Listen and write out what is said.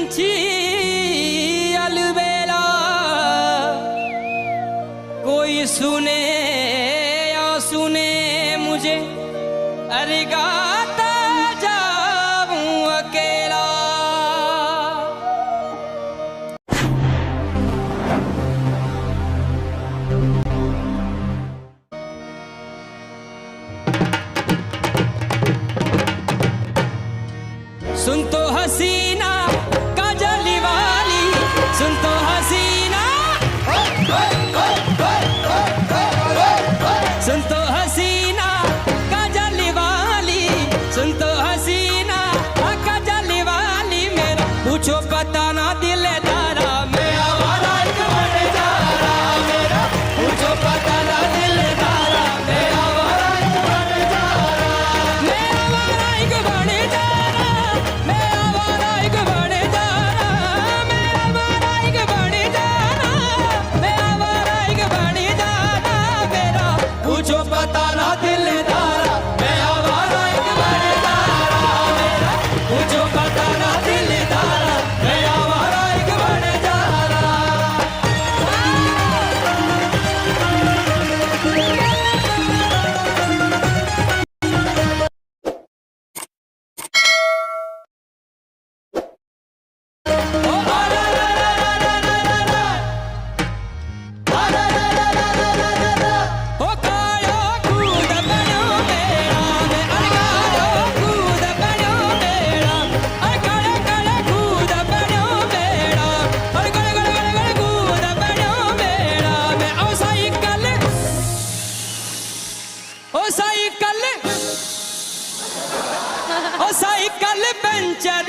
पंछी अलबेला, कोई सुने या सुने मुझे, अरे गाता जाऊं अकेला। सुन तो हसीना काजल वाली, सुन तो हसीना, सुन तो हसीना काजल वाली, सुन तो हसीना काजल वाली। मेरा पूछो पता ना दिलदारा, मैं आवारा एक बन जा रहा। मेरा पूछो पता ना दिलदारा, मैं आवारा एक बन जा रहा। मैं आवारा एक बन जा रहा, मैं आवारा एक बन जा रहा। मैं आवारा एक बन जा रहा, मैं आवारा एक बन जा रहा। मेरा पूछो पता ना दिलदारा, मैं आवारा एक बन जा रहा। मेरा पूछो पता ना दिलदारा, मैं आवारा एक बन जा रहा। ओ कायो कूद बनो मेरा, मैं अड़गायो कूद बनो मेरा, अरे काले काले कूद बनो मेरा, अरे गड़ गड़ गड़ गड़ कूद बनो मेरा। मैं ओ साइकिल, ओ साइकिल, ओ साइकिल पंचर